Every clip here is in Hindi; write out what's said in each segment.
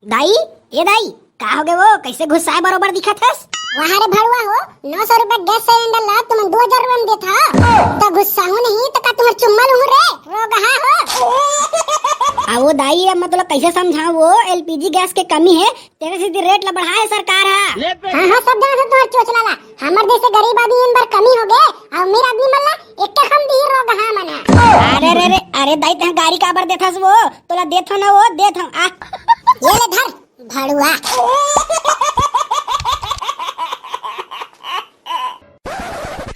दाई, ये दाई का हो गए वो कैसे गुस्साए बरोबर दिखत हस? वहाँ रे भड़वा हो 900 रुपए गैस सिलेंडर ला तुम 2000 रुपए में देता तो गुस्सा हूँ नहीं तो का तुम्हार चुम्मा लूँ रे रोगहा हो। वो दाई अब मतलब कैसे समझाऊं वो एलपीजी गैस के कमी है तेरे सीधी रेट ला बढ़ाए सरकार है। हाँ सब जगह से तुम्हार चोचला ला हमार जैसे गरीब आदमी इन बार कमी हो गए और अमीर आदमी मल्ला एक हम दी रोगहा मना। अरे रे रे अरे दाई तह गाड़ी काबर देथस वो तोला देथो ना वो देथो आ ये ले धर भड़वा।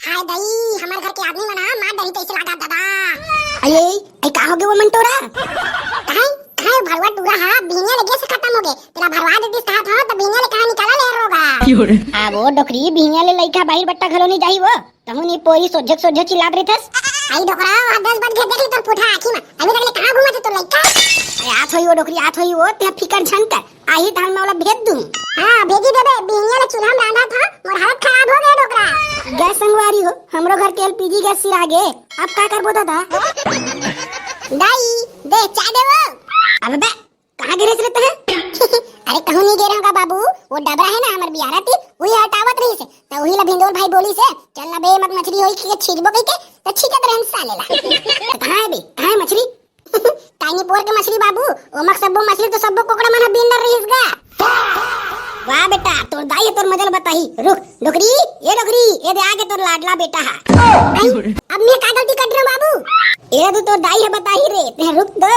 हाय दाई हमार घर के आदमी मना मार दही कैसे लगा दादा। अये ए का हो गए वो मंटोरा? काहे काहे भड़वा टूरा हा भीने लगे से खत्म हो गए तेरा भड़वा दे दिस था तो भीने ले कहां निकाला ले रोगा। वो डोकरी बिहिया ले लइका बाहर बट्टा घलो नहीं जाई वो तहु नी पोरी सोझक सोझक चिल्लात रहिथस। आई डोकरा 10 बार देख ली तो पुठा आखी में अभी तक ले कहां घुमा थे तो लइका। अरे आत होई वो डोकरी आत होई वो ते फिकर झनकर आही धान में वाला भेज दूं। हां भेजी देबे बिहिया ले चूल्हा में रांधा था मोर हालत खराब हो गया डोकरा। गैस संगवारी हो हमरो घर के एलपीजी गैस सिर आगे अब का करबो दादा? दाई दे चाय दे वो। अबे बे कहां गिरे रहते हैं? अरे कहूं नहीं गिरे होगा बाबू वो डबरा है ना हमर बियारा थी वही हटावत रही से तो वही ला भिंडोल भाई बोली से चल ना बे मत मछली होई के छिड़बो कहि के तो छिकत रहन सालेला। तो कहां है बे कहां है मछली? तानी पोर के मछली बाबू ओमक सबो मछली तो सबो कोकड़ा मन बिंदर रहीस गा। वाह बेटा तोर दाई है तोर मजल बताही रुक डोकरी ये दे आगे तोर लाडला बेटा है। अब मैं का गलती कर रहा बाबू? ये तो तोर दाई है बताही रे ते रुक दो।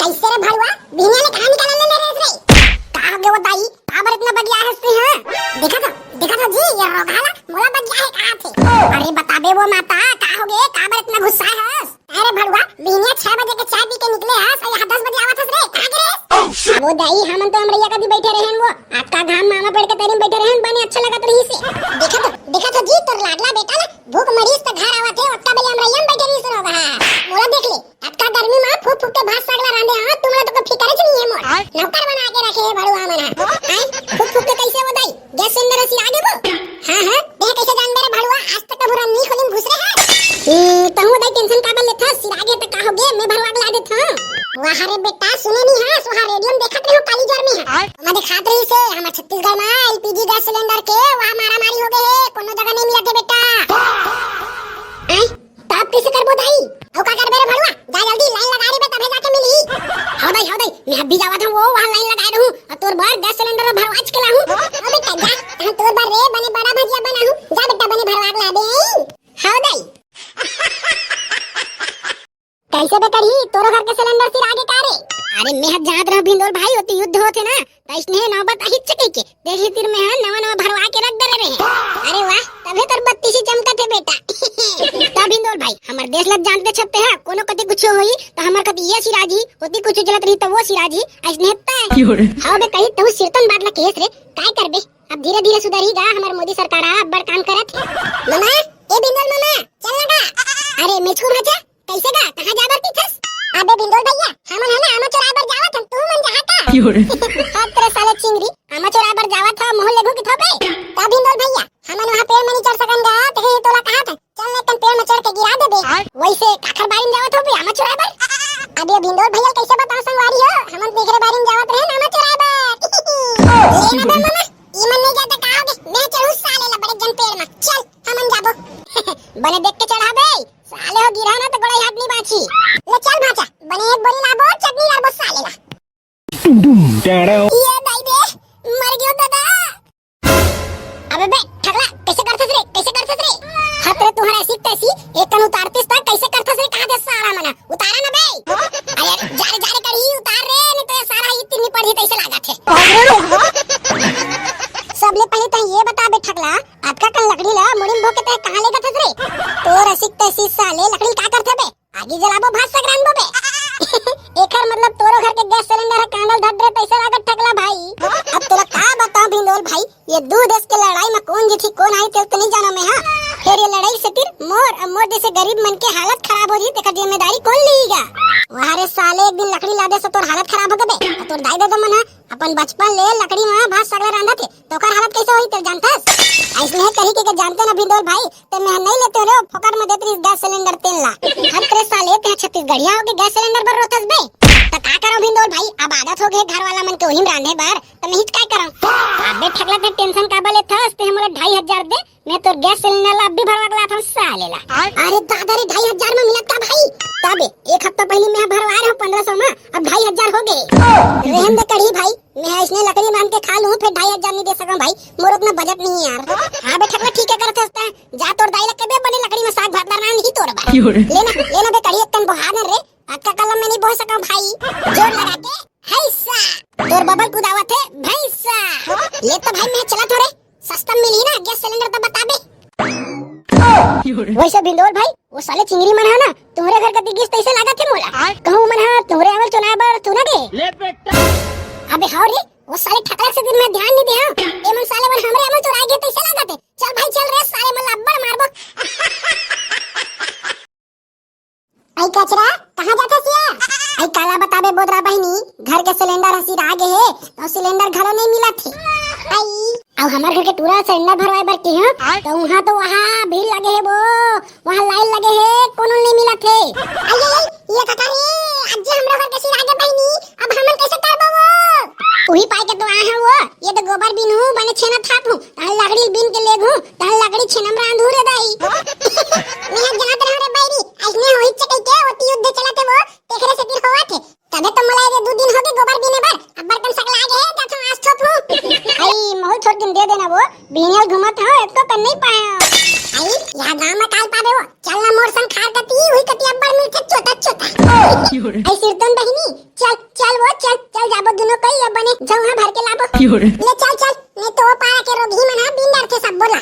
कैसे रे भड़वा बिना ले कहां निकाल ले रे रे का हो गया वो दाई काबर इतना बगिया हंसते हैं? देखा था जी ये रोगाला मोला बगिया है कहां थे। अरे बताबे वो माता का हो गए काबर इतना गुस्सा है? अरे भड़वा बिना 6 बजे के चाय पी के निकले हस और 10 बजे आवत हस रे कहां गे? वो दाई हमन तो हमरिया कभी बैठे रहन वो आज का घाम मामा पेड़ के तेरी बैठे रहन बने अच्छा लगत रही से। देखा था जी तोर लाडला बेटा ना भूख मरीज त घर आवत है ओत्ता बजे हमरिया में बैठे रही से रोगा मोला देख ले आज का गर्मी में फूक फूक के भात सगला रांधे हां तुमला तो कोई फिकर नहीं है मोर नौकर बना के रखे भड़वा मना हैं फूक फूक के कैसे वो दाई गैस सिलेंडर से आगे वो। हां देख कैसे जान मेरे भड़वा आज तक का बुरा नहीं खोलिन घुस रहे है तहु दाई टेंशन काबर लेथा सिर आगे तक का हो गए मैं भड़वा के ला देत हूं। वाह रे बेटा सुने नहीं है सुहा रेडियो में देखत रहो काली जर में है हमारे खात रही से हमारे छत्तीसगढ़ में एलपीजी गैस सिलेंडर के वहां मारा मारी हो गए है कोनो जगह नहीं मिलते बेटा। हैं तब कैसे करबो दाई औ का करबे रे भड़वा जा जल्दी लाइन लगा रे बेटा भेजा के मिली। हां दाई मैं अभी जावत हूं वो वहां लाइन लगा रहूं और तोर बार गैस सिलेंडर भरवाच के लाहूं। ओ बेटा जा हम तोर बार रे बने बड़ा भजिया बनाहूं जा बेटा बने भरवा के ला दे। हां दाई कैसे बे करही तोरो घर के सिलेंडर सिर आगे का रे? अरे मैं जात रह भिंडोल भाई होती युद्ध होते ना तो इसने नौबत आही चके के देखी तीर में नवा भरवा के रख दे रहे। अरे वाह तबे तोर बत्ती सी चमकत है बेटा। ता भिंडोल भाई हमर देश लग जानते छपते हैं कोनो कति कुछ होई तो हमर कति ये सिराजी होती कुछ जलत रही तो वो सिराजी ऐसने हेता है। हां बे कही तू सिरतन बाटला केस रे काय करबे अब धीरे धीरे सुधरीगा हमर मोदी सरकार अब बड़ काम करत है। मामा ए भिंडोल मामा चल लगा। अरे मेचू भाजा कैसे गा कहां जा बरती थस? अबे भिंडोल भैया हमन है ना आमा चोराबर जावत हम तू मन जाता हाथ तेरे साले चिंगरी आमा चोराबर जावत था मोहल्ले भूख थोबे ता भिंडोल भैया हमन वहां पेड़ में नहीं चढ़ सकन गा ते तोला कहा था चल ने तन पेड़ में चढ़ के गिरा दे बे वैसे काखर बारी में जावत होबे आमा चोराबर। अबे भिंडोल भैया कैसे बताओ संगवारी हो हमन देख रे बारी में जावत रहे आमा चोराबर। ये ना मामा ई मन नहीं जाता कहाओगे मैं चढ़ू साले ला बड़े जन पेड़ में चल हमन जाबो बने देख के चढ़ा बे साले हो गिरा ना तो बड़ा हाथ नहीं बाची ले चल भाचा बने एक बोरी लाबो चटनी लाबो साले ला। ये दाई बे मर गयो दादा। अबे बे ठगला कैसे करथस रे हाथ रे तुम्हारा ऐसी तैसी एक कन उतारतीस ता कैसे करथस रे कहा दे सारा मना उतारा ना बे। अरे जारे करी उतार रे नहीं तो ये सारा इतनी पड़ी कैसे लागत है। सबले पहले तो ये बता बे ठगला आपका कल लकड़ी ला मुड़िम भोके ते कहां ले गथस रे तो रसिक तैसी साले लकड़ी का करथे बे आगे जलाबो भात सगरान बे। एकर मतलब तोरो घर के गैस सिलेंडर कांडल धड रे पैसे लागत ठगला भाई। अब तोला का बताऊं भिंडोल भाई ये दो देश के लड़ाई में कौन जीती कौन आई ते तो नहीं जाना मैं। हां फिर ये लड़ाई से फिर मोर जैसे गरीब मन के हालत खराब हो जी तेकर जिम्मेदारी कौन लेगा? वहां रे साले एक दिन लकड़ी लादे से तोर हालत खराब हो गबे तोर दाई दादा मन अपन बचपन ले लकड़ी में भात सगला रांधा थे तो कर हालत कैसे होई ते जानथस? ऐसने कही के जानते ना भिंडोल भाई ते मैं नहीं लेते रे फोकट में देते गैस सिलेंडर तेल ला हर तेरे साले ते छत्तीसगढ़िया हो के गैस सिलेंडर पर रोतस बे का करो भिंडोल भाई, अब आदत हो गई घर वाला मन के ओहिम रांधे बार, तो नहीं काय करो। अबे ठगला ते टेंशन का बले था, ते हमला 2500 दे, मैं तो गैस सिलेंडर ला भी भरवा गला था सालेला। अरे दादा रे 2500 में मिलत का भाई? तबे एक हफ्ता पहले मैं भरवा रहा हूं 1500 में, अब 2500 हो गए। रहम दे कड़ी भाई, मैं इसने लकड़ी मान के खा लूं, फिर 2500 नहीं दे सकूं भाई, मोर उतना बजट नहीं है यार। हां बे ठगला ठीक है करत हस्ता, जा तोर दाई लग के बे बने लकड़ी में साग भात ना नहीं तोड़ बा। लेना बे कड़ी एक टन बहाना रे, अक्का कलम में नहीं बोल सकूं भाई, जोर लगा के हैसा तोर बबल कुदावत है भैंसा। ले तो भाई मैं चला थोड़े सस्ता मिली ना गैस सिलेंडर, तो बता बे। वैसे भिंडोल भाई, वो साले चिंगरी मन है ना, तुम्हारे घर का गैस कैसे लागत है मोला? कहूं मन है तुम्हारे अवल चुनाव बार तू ना दे ले बेटा। अबे हां रे, वो साले ठकला से दिन में ध्यान नहीं दे। हां ए मन साले मन हमरे अवल चुराए गए कैसे लागत है? चल भाई चल रे, साले मन लब्बड़ मारबो। आई कचरा कहां जाता सिया? आई काला बताबे बोदरा बहनी, घर के सिलेंडर हसी आगे है, और सिलेंडर घरों नहीं मिला थे। आई अब हमारे घर के पूरा सिलेंडर भरवाए बर के हैं, तो वहाँ भीड़ लगे है, वो वहाँ लाइन लगे है, कोनो नहीं मिला थे। आई ये कका रे, आज हमरा घर के सिर आगे बहनी, अब हमन कैसे करबो वो? वही पाए के तो आए हैं वो, ये तो गोबर बिन हूं, बने छेना थाप हूं, तहन लकड़ी बिन के ले घूं, तहन लकड़ी छेनम रांधू रे दाई। मैं जानत रहो रे बैरी, ऐसने होई चटई के ओती युद्ध चलाते वो, तेखरे से दिन होवा थे, तबे तो मलाई रे 2 दिन हो गए गोबर बिने बर, अब बर्तन सकला आगे है, जाथो आज थोपू। आई मोहल छोड़ दिन दे देना वो, बिनियल घुमत हो, एक तो कर नहीं पाया। आई यहाँ गांव में काल पावे वो, चलना मोर संग खार कती, हुई कती अब्बड़ मीठा छोटा छोटा। आई सिरतन बहिनी, चल चल वो चल चल जाबो दोनों कई अब बने जौहा भर के लाबो। ले चल चल, नहीं तो वो पारा के रोगी मना बिन डर के सब बोला।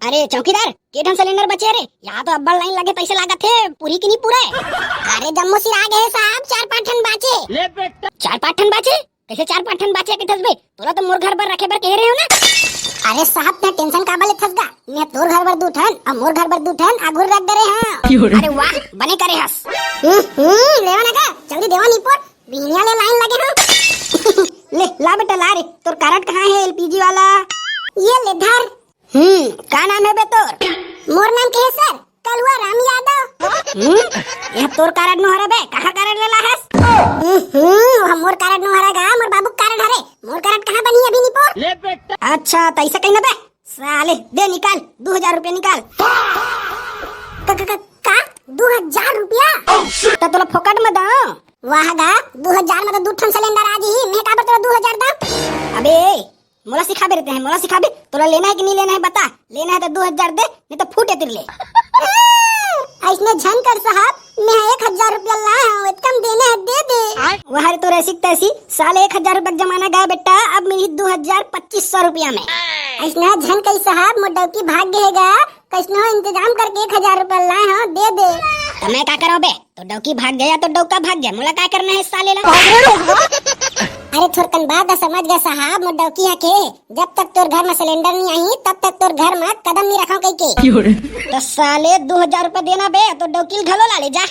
अरे चौकीदार, केठन सिलेंडर बचे रे? यहाँ तो अब्बड़ लाइन लगे, पैसे लागत है, पूरी की नहीं पूरा है? अरे जम्मू सिर आ गए साहब, 4-5 टन बाचे। ले बेटा 4-5 टन बाचे? कैसे 4-5 टन बाचे के थसबे? तोरा तो मोर घर पर रखे बर कह रहे हो ना? अरे साहब ते टेंशन का बले थसगा, मैं तोर घर पर 2 टन और मोर घर पर 2 टन आगुर रख दे रे। हां अरे वाह, बने करे हस। लेवा ना का जल्दी देवा नहीं पर बिनिया ले लाइन लगे हो। ले ला बेटा ला रे, तोर कार्ड कहाँ है एलपीजी वाला? ये ले धर। का नाम है बे तोर? मोर नाम के है सर, कलुआ राम यादव। यह तोर कार्ड नो हरे बे, कहाँ कार्ड लेला हस? हम मोर कार्ड नो हरेगा, मोर बाबू कार्ड हरे, मोर कार्ड कहाँ बनी अभी नहीं पर? ले बेटा। अच्छा तैसे कहीं ना बे, साले दे निकाल 2000 रुपया निकाल। का 2000 रुपया? तो तोला फोकट में दो। वाह गा 2000 में तो 2 टन सिलेंडर आ जी, मैं का बता 2000 दा? अबे मोला सिखाबे रहते हैं, मोला सिखाबे, तोला लेना है कि नहीं लेना है बता, लेना है तो 2000 दे, नहीं तो फूटे तेरे ले। ऐसने झन कर साहब, मैं 1000 रुपया लाया हूँ, कम देना है दे दे। वह तो ऐसी तैसी, साले 1000 रुपया जमाना गया बेटा, अब मेरी 2500 रुपया में। ऐसना झन कई साहब, मोडौकी भाग गएगा, कैसनो इंतजाम करके 1000 रुपया लाए हैं, दे दे। तो मैं क्या करो बे, तो डौकी भाग गया तो डौका भाग गया, मोला क्या करना है साले ला? अरे थोड़कन बात समझ गया साहब, मोडौकी है के जब तक तोर घर में सिलेंडर नहीं आई तब तक तोर घर में कदम नहीं रखा कई के। तो साले 2000 रुपया देना बे, तो डौकी घलो ला ले जा।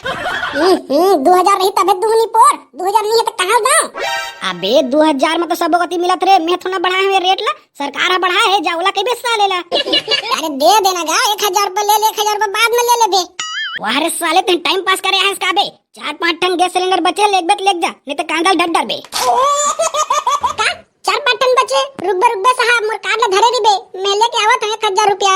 2000 रही तबे दूनी पर, 2000 नहीं है तो कहाँ दां? अबे 2000 में तो सब गति मिलत रे, मैं थोड़ा बढ़ा है रेट ला, सरकार है बढ़ा है, जाओला के बे साले ला। अरे दे देना गा, 1000 रुपया ले ले, 1000 रुपया बाद में ले ले बे। वाह साले तुम टाइम पास करे है इसका बे, 4-5 टन गैस सिलेंडर बचे, लेग बेट लेग जा, नहीं तो कांगल डर डर बे। 4-5 टन बचे, रुक बे साहब, मोर कार्ड ला धरे दी बे, मैं लेके आवत हूं 1000 रुपया।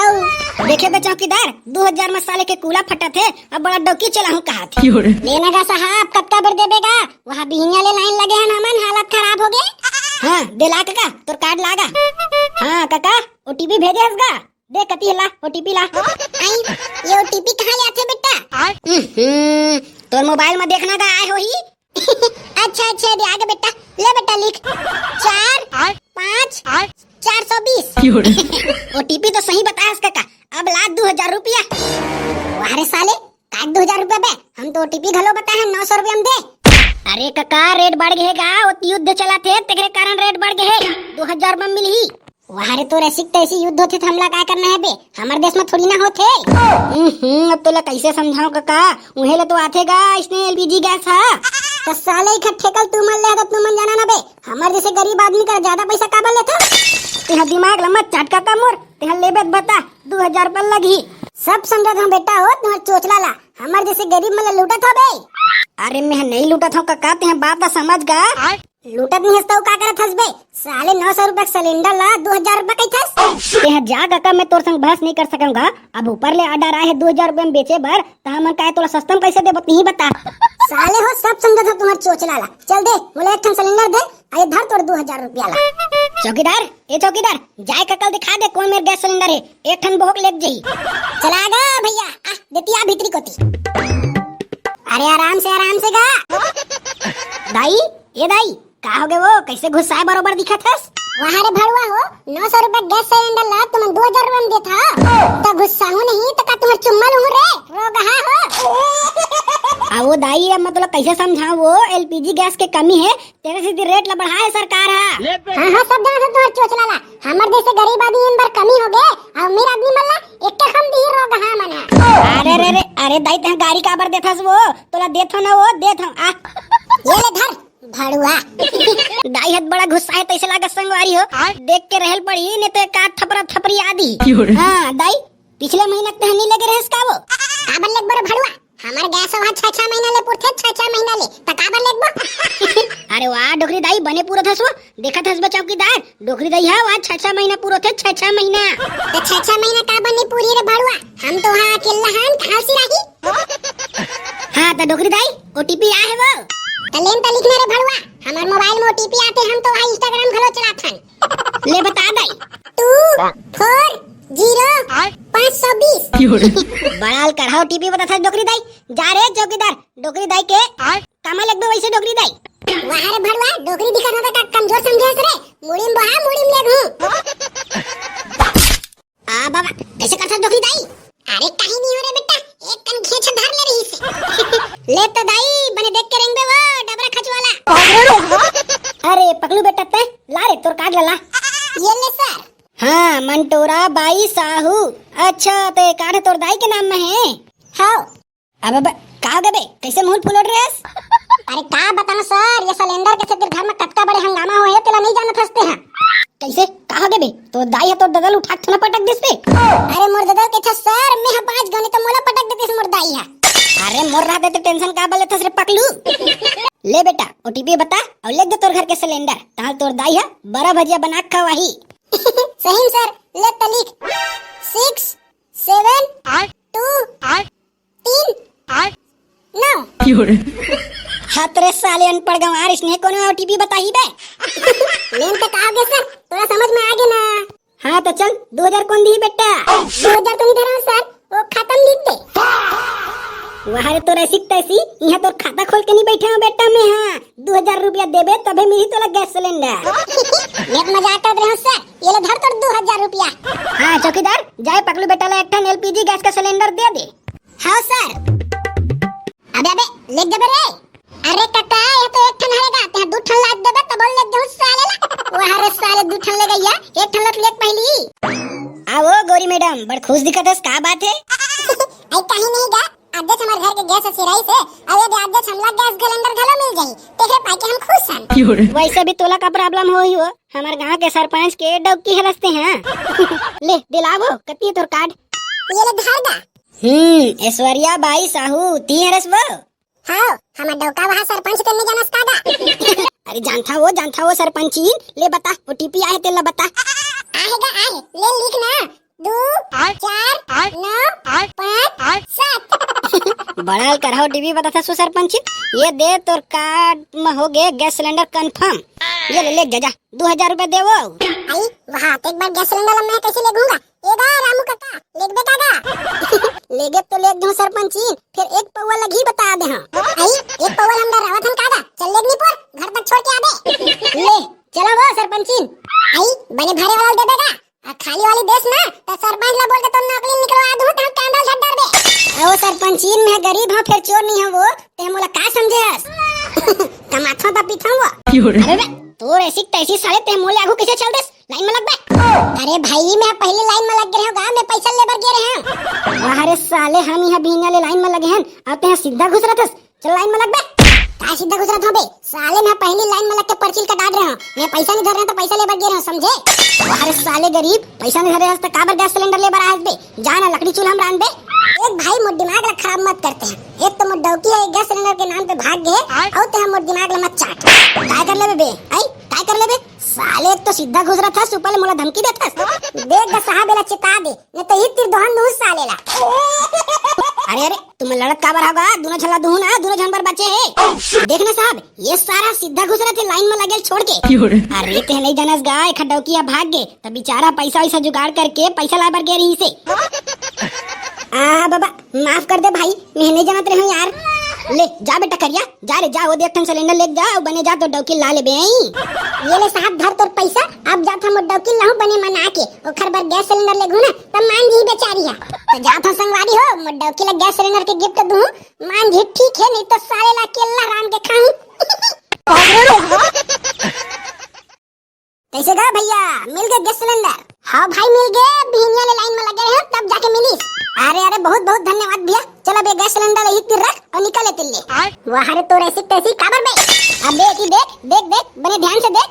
देखे बे चौकीदार, 2000 में साले के कूला फटा थे, अब बड़ा डौकी चला हूँ कहा थे। लेना गा साहब, कब का बेर देबेगा? वहाँ बिहिया ले लाइन लगे हैं, हमन हालत खराब हो गए। हाँ दे ला काका, तोर कार्ड लागा। हाँ काका ओटीपी भेजे हसगा, दे कती ला ओटीपी ला। आई ये ओटीपी कहाँ ले आते बेटा? तोर मोबाइल में देखना का आए हो ही। अच्छा दे आगे बेटा, ले बेटा लिख 4-5-420। ओटीपी तो सही बताया काका, अब ला 2000 रुपया। वाह रे साले, काट 2000 रुपया बे, हम तो ओटीपी घलो बताए हैं 900 रुपया हम दे। अरे काका रेट बढ़ गएगा, वो युद्ध चला थे तेरे कारण रेट बढ़ गए, 2000 में मिल ही। वहाँ रे तो ऐसी तैसी युद्ध होते तो हमला क्या करना है बे, हमारे देश में थोड़ी ना होते। अब तो ला कैसे समझाऊं काका, उन्हें तो आथेगा इसने एलपीजी गैस है। तो साले इकट्ठे कल तू मन ले तो तू मन जाना ना बे, हमारे जैसे गरीब आदमी का ज्यादा पैसा काबल लेता। तेरा दिमाग लम्बा चटका का मोर, तेरा लेबे बता 2000 रुपया लगी। सब समझा था बेटा हो, तुम्हारे चोचला ला, हमार जैसे गरीब मन लूटत हो बे। अरे मैं नहीं लूटत हूँ काका, ते बात तो समझ गा। लूटत नहीं हंसता का करत हंस बे। साले 900 रुपए सिलेंडर ला 2000 रुपए कई थस। ते जा काका, मैं तोर संग बहस नहीं कर सकूंगा। अब ऊपर ले ऑर्डर आए है 2000 रुपए में बेचे बर, तो हमन का तोला सस्ता में कैसे देबत नहीं बता। साले हो सब समझत हो तुम्हार चोचला ला। चल दे मोला एक ठन सिलेंडर दे, आए धर तोड़ 2000 रुपया ला। चौकीदार, ए चौकीदार, जाए ककल दिखा दे कौन मेरे गैस सिलेंडर है, एक ठन बोहक लेक जही। चला गा भैया, आ देती आ भीतरी कोती। अरे आराम से गा। दाई, ए दाई, का हो गए वो, कैसे गुस्सा बरोबर दिखत हस? वहाँ रे भड़वा हो 900 रुपए गैस सिलेंडर ला तुम 2000 रुपए में देता तो गुस्सा हूँ नहीं तो का तुम्हार चुम्मा लूँ रे रोगहा हो। वो दाई अब मतलब कैसे समझाऊं, वो एलपीजी गैस के कमी है, तेरे सीधी रेट ला बढ़ाए सरकार है। हाँ सब जाना सब तुम्हार चोचला ला। हमार जैसे गरीब आदमी इन बार कमी हो गए और अमीर आदमी मन ला एक के हम दी रोगहा मना। अरे रे रे, अरे दाई ते गाड़ी काबर देथस वो, तोला देथो ना वो देथो आ। ये ले धर भड़ुआ। दाई हद बड़ा गुस्सा है, तैसे लागत संगवारी हो, देख के रहल पड़ी ने तो का थपरा थपरी आदि। हां दाई, पिछले महीने तक नहीं लगे रहस का वो। काबर लेक बर भड़ुआ, हमार गैस वहां 6-6 महीना ले पुरथे 6-6 महीना ले त काबर लेक बा। अरे वाह डोकरी दाई बने पूरा थस वो, देखा थस बा चौकीदार, डोकरी दाई है वहां 6-6 महीना पूरा थे 6-6 महीना। तो 6-6 महीना काबर नहीं पूरी रे भड़ुआ, हम तो वहां अकेला हन कहां से रही। हां तो डोकरी दाई ओटीपी आ है वो, तलेन त लिखना रे भड़ुआ, हमार मोबाइल में ओटीपी आते हम तो वहां इंस्टाग्राम घलो चलाथन। ले बता दाई। 240 बड़ाल कढ़ाओ टीपी बता था डोकरी दाई, जा रे चौकीदार, डोकरी दाई के कामा लग दो वैसे डोकरी दाई। वहां रे भड़ुआ डोगरी दिखत होता का कमजोर समझेस रे, मुड़ीम बहा मुड़ीम ले हूं। आ बाबा कैसे करता डोकरी दाई? अरे कहीं नहीं हो रे बेटा, एक कन खींच धर ले रही से। ले तो दाई बने देख के रेंगे वो डबरा खच वाला। अरे पकलू बेटा ते ला रे तोर कार्ड ला। ये ले सर। हाँ मंटोरा बाई साहू, अच्छा ते कार्ड तोर दाई के नाम में है। हां अब का गबे कैसे मुंह फुलोड़ रेस? अरे का बताना सर, ये सिलेंडर के से घर में कतका बड़े हंगामा होए तेला नहीं जानत हसते हैं। कैसे कहा गबे तो दाई है तो ददल उठा के पटक दिसते। अरे मोर ददल के छ सर, मैं 5 गनी तो मोला पटक देतिस मोर दाई है। अरे मोर रहा तो टेंशन का बले थस रे पकलू। ले बेटा ओटीपी बता और लिख दे तोर घर के सिलेंडर, ताल तोर दाई है बड़ा भजिया बना के खवाही। सही सर, ले त लिख 6 7 2 3 9। हातरे साले अनपढ़ गंवार इसने कोनो ओटीपी बताही बे। लेन तो कहा गया सर, थोड़ा समझ में आ गया ना। हाँ तो चल 2000 कौन दी बेटा? 2000 तो नहीं धरा सर, वो खत्म लिख दे। वहाँ रे तोर ऐसी तैसी यहाँ तोर खाता खोल के नहीं बैठे हो बेटा मैं। हाँ 2000 रुपया देबे तबे मिली तोला गैस सिलेंडर। एक मजाक कर रहे हो सर, ये ले धर तोर 2000 रुपया। हाँ चौकीदार जाए पकलू बेटा ला एक ठन एलपीजी गैस का सिलेंडर दे दे। हाँ सर। अबे लिख दे रे। अरे काका ये तो एक ठन रहेगा, ते 2 ठन लाद देबे तब लिख दे साले ला। वहां रे साले 2 ठन ले गया, एक ठन लत लेक पहली। आओ गौरी मैडम बड़ खुश दिखत है, का बात है? आई कहीं नहीं गा, अध्यक्ष हमारे घर के गैस सिराई से अब यदि अध्यक्ष हमला गैस सिलेंडर घलो मिल जाई तेरे पाई के हम खुश हन। वैसे भी तोला का प्रॉब्लम हो ही हो, हमारे गांव के सरपंच के डौकी हरसते हैं। ले दिलावो कती तोर कार्ड। ये ले धर दा। ऐश्वर्या बाई साहू ती हरसबो। हां हमार डौका वहां सरपंच करने जानस का दा। अरे जानता वो सरपंचीन, ले बता ओटीपी आए तेला बता। आएगा आए, ले लिख ना 2 4 9 5 7। बड़ाल कराओ टीवी बता था सरपंचीन, ये दे तोर कार्ड में हो गए गैस सिलेंडर कंफर्म। ये ले जा 2000 रुपए देवो। आई वहां एक बार गैस सिलेंडर मैं कैसे ले दूंगा? एगा रामू काका लेक बेटागा। लेगे तो लेग दो सरपंचीन, फिर एक पौवा लगी बता दे। हां आई एक पौवा हम रावत हन कागा, चल लेक नहीं पर घर तक छोड़ के आ दे। ले चला वो सरपंचीन। आई बने भरे वाला दे देगा, खाली वाली देश ना तो सरपंच ला बोल के तो नकली निकलवा दूं तो कांडल छट डर दे। ओ सरपंचीन मैं गरीब हूं फिर चोर नहीं हूं वो, ते मोला का समझेस? कमाथो दा पीछावा। अरे बे तोर ऐसी तैसी साले ते मोले आगू कैसे चल देस? लाइन में लग बे। अरे भाई मैं पहले लाइन में लग गए होगा, मैं पैसा लेबर गे रहे हैं। अरे साले हम यहां बीना ले लाइन में लगे हैं, अब ते सीधा घुस रहतस, चल लाइन में लग बे। का सीधा गुजरत हो बे? साले मैं पहली लाइन में लग के पर्ची का डाल रहा हूं। मैं पैसा नहीं धर रहा तो पैसा लेबर गे रहा हूं, समझे? अरे साले गरीब, पैसा नहीं धर रहा तो काबर गैस सिलेंडर लेबर आया बे? जाना लकड़ी चूल्हा में रांध बे। एक भाई मोर दिमाग ला खराब मत करते हैं। एक तो मोर डौकी है गैस सिलेंडर के नाम पे भाग गए और ते हम मोर दिमाग ला मत चाट। काय कर लेबे बे? आई काय कर लेबे? साले तो सीधा गुजरा था, सुपल मोला धमकी देता। देख ग साहब एला चिता दे, न तो ही तीर दोहन दूस साले ला। अरे अरे तुम लड़त काबर होगा? दोनों झला दूं ना, दोनों झन पर बचे है। देखना साहब, ये सारा सीधा गुजरा थे लाइन में लगे छोड़ के। अरे ते नहीं जानस गाय खडौकिया भाग गए तब बेचारा पैसा वैसा जुगाड़ करके पैसा लाबर गे रही से। बाबा माफ कर दे भाई, मैं नहीं जानत रही हूं यार। ले जा बेटा करिया, जा रे जा, वो देख सिलेंडर ले जा, बने जा तो डौकी ला ले बे। ये ले साहब धर तोर पैसा, अब जा था मोर डौकी लाहू बने मना के ओखर बर गैस सिलेंडर ले घुना तब मान जी बेचारी है। तो जा था संगवारी हो, मोर डौकी ला गैस सिलेंडर के गिफ्ट दूं, मान जी ठीक है, नहीं तो साले ला केला राम के खाऊं। कैसे गा भैया, मिल गए गैस सिलेंडर? हाँ भाई मिल गए, बिहनिया ले लाइन में लगे रहे तब जाके मिली। अरे अरे बहुत बहुत धन्यवाद भैया। चल अब ये गैस सिलेंडर यही तीर रख और निकले तिल्ले। वाह रे तो ऐसी तैसी काबर बे? अब देख ही देख देख देख, बने ध्यान से देख।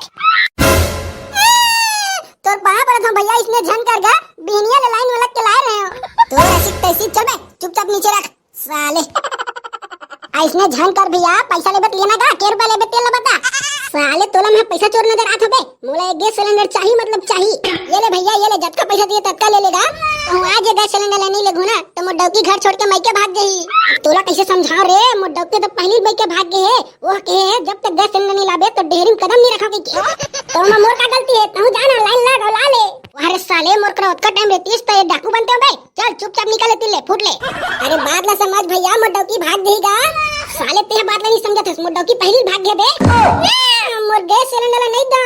तोर पहा पड़ा था भैया, इसने झन कर गा बिहनिया ले लाइन में लग के लाए रहे हो। तो ऐसी तैसी चल बे, चुपचाप नीचे रख साले। इसने झन कर भैया, पैसा लेबे लेना गा, के रुपया लेबे तेल बता। साले तोला में पैसा चोर नजर आत होबे। मोला एक गैस सिलेंडर चाहिए, मतलब चाहिए। ये ले भैया, ये ले, जब का पैसा दिए तत्का ले लेगा। तो आज ये गैस सिलेंडर लेने ले घुना तो मोर डौकी घर छोड़ के मैके भाग गई। अब तोला कैसे समझाओ रे? मोर डौकी तो पहली मैके भाग गए है। वो कहे जब तक गैस सिलेंडर नहीं लाबे तो डेहरी में कदम नहीं रखोगे के। तो मोर का गलती है, तू जाना लाइन लगा ला ले। अरे साले मोर करा का टाइम रहती तो ये डाकू बनते हो बे। चल चुपचाप निकल ले, ले फूट ले। अरे बात ला समझ भैया, मोर डौकी भाग गईगा। साले ते बात ला नहीं समझत है, मोर डौकी पहली भाग गए बे। मोर गैस सिलेंडर नहीं दा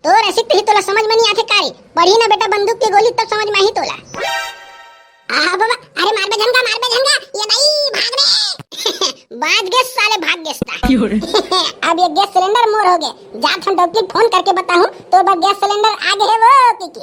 तो ऐसे ही तोला समझ में नहीं आथे कारी। पढ़ी ना बेटा बंदूक की गोली तब समझ में ही तोला। बाबा, अरे मार बे झंगा, ये नहीं भाग रे। बाज गए साले, भाग गए। अब ये गैस सिलेंडर मोर हो गए। जा हम डॉक्टर फोन करके बताऊं तो गैस सिलेंडर आ गए है वो की।